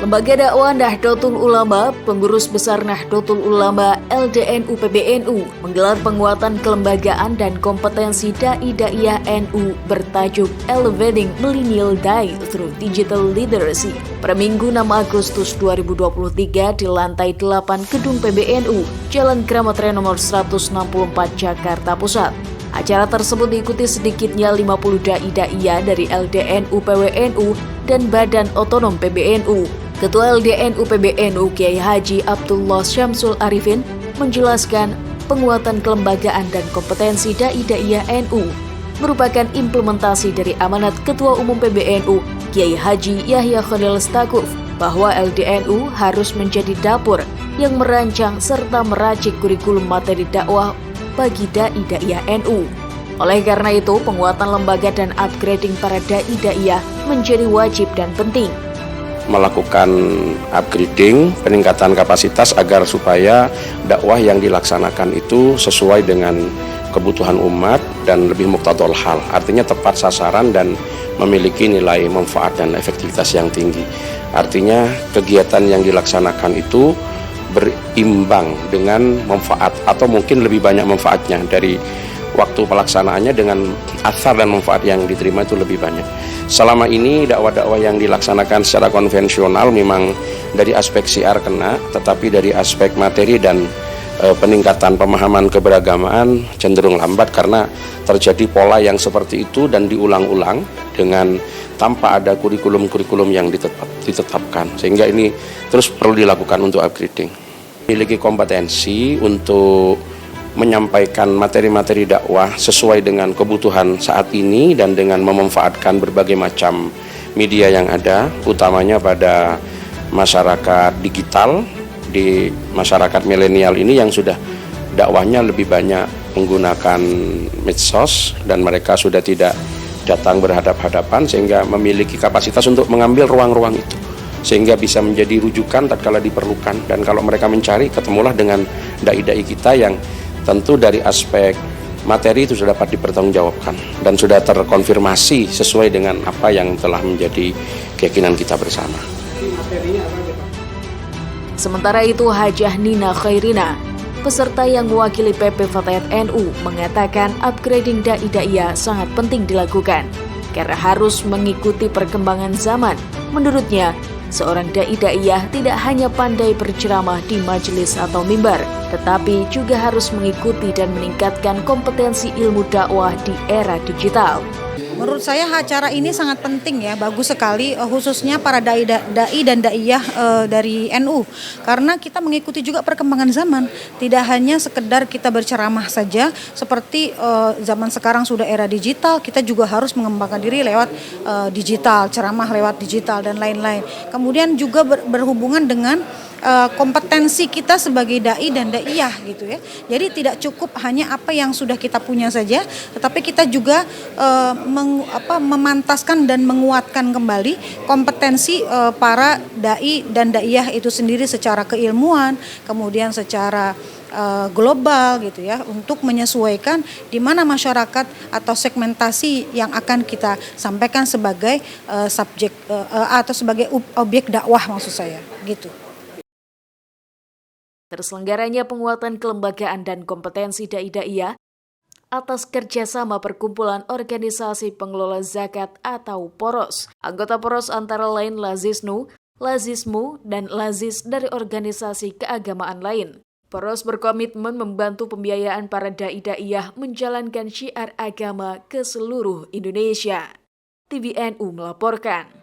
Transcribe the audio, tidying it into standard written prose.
Lembaga dakwah Nahdlatul Ulama, pengurus besar Nahdlatul Ulama LDNU PBNU menggelar penguatan kelembagaan dan kompetensi dai-daiyah NU bertajuk Elevating Millennial Dai Through Digital Literacy pada Minggu 6 Agustus 2023 di lantai 8 Gedung PBNU, Jalan Kramat Raya nomor 164 Jakarta Pusat. Acara tersebut diikuti sedikitnya 50 dai-daiyah dari LDNU PWNU dan Badan Otonom PBNU. Ketua LDNU PBNU Kiai Haji Abdullah Syamsul Arifin menjelaskan penguatan kelembagaan dan kompetensi dai-daiyah NU merupakan implementasi dari amanat Ketua Umum PBNU Kiai Haji Yahya Khalil Stakuf bahwa LDNU harus menjadi dapur yang merancang serta meracik kurikulum materi dakwah bagi dai-daiyah NU. Oleh karena itu, penguatan lembaga dan upgrading para dai-daiyah menjadi wajib dan penting. Melakukan upgrading, peningkatan kapasitas agar supaya dakwah yang dilaksanakan itu sesuai dengan kebutuhan umat dan lebih muqtadul hal, artinya tepat sasaran dan memiliki nilai manfaat dan efektivitas yang tinggi. Artinya kegiatan yang dilaksanakan itu berimbang dengan manfaat atau mungkin lebih banyak manfaatnya dari waktu pelaksanaannya dengan athar dan manfaat yang diterima itu lebih banyak. Selama ini dakwah-dakwah yang dilaksanakan secara konvensional memang dari aspek syiar kena, tetapi dari aspek materi dan peningkatan pemahaman keberagamaan cenderung lambat karena terjadi pola yang seperti itu dan diulang-ulang dengan tanpa ada kurikulum-kurikulum yang ditetapkan. Sehingga ini terus perlu dilakukan untuk upgrading. Memiliki kompetensi untuk menyampaikan materi-materi dakwah sesuai dengan kebutuhan saat ini dan dengan memanfaatkan berbagai macam media yang ada, utamanya pada masyarakat digital, di masyarakat milenial ini yang sudah dakwahnya lebih banyak menggunakan medsos dan mereka sudah tidak datang berhadap-hadapan sehingga memiliki kapasitas untuk mengambil ruang-ruang itu sehingga bisa menjadi rujukan tatkala diperlukan, dan kalau mereka mencari ketemulah dengan dai-dai kita yang tentu dari aspek materi itu sudah dapat dipertanggungjawabkan dan sudah terkonfirmasi sesuai dengan apa yang telah menjadi keyakinan kita bersama. Sementara itu, Hajah Nina Khairina, peserta yang mewakili PP Fatayat NU, mengatakan upgrading dai-daiyah sangat penting dilakukan karena harus mengikuti perkembangan zaman. Menurutnya, seorang dai-daiyah tidak hanya pandai berceramah di majelis atau mimbar, tetapi juga harus mengikuti dan meningkatkan kompetensi ilmu dakwah di era digital. Menurut saya acara ini sangat penting ya, bagus sekali khususnya para dai dan daiyah dari NU. Karena kita mengikuti juga perkembangan zaman, tidak hanya sekedar kita berceramah saja seperti zaman sekarang sudah era digital, kita juga harus mengembangkan diri lewat digital, ceramah lewat digital dan lain-lain. Kemudian juga berhubungan dengan kompetensi kita sebagai dai dan daiyah gitu ya. Jadi tidak cukup hanya apa yang sudah kita punya saja, tetapi kita juga memantaskan dan menguatkan kembali kompetensi para dai dan daiyah itu sendiri secara keilmuan, kemudian secara global gitu ya, untuk menyesuaikan di mana masyarakat atau segmentasi yang akan kita sampaikan sebagai subjek atau sebagai objek dakwah maksud saya gitu. Terselenggaranya penguatan kelembagaan dan kompetensi dai-daiyah atas kerjasama Perkumpulan Organisasi Pengelola Zakat atau POROS. Anggota POROS antara lain Lazisnu, Lazismu, dan Lazis dari organisasi keagamaan lain. POROS berkomitmen membantu pembiayaan para dai-daiyah menjalankan syiar agama ke seluruh Indonesia. TVNU melaporkan.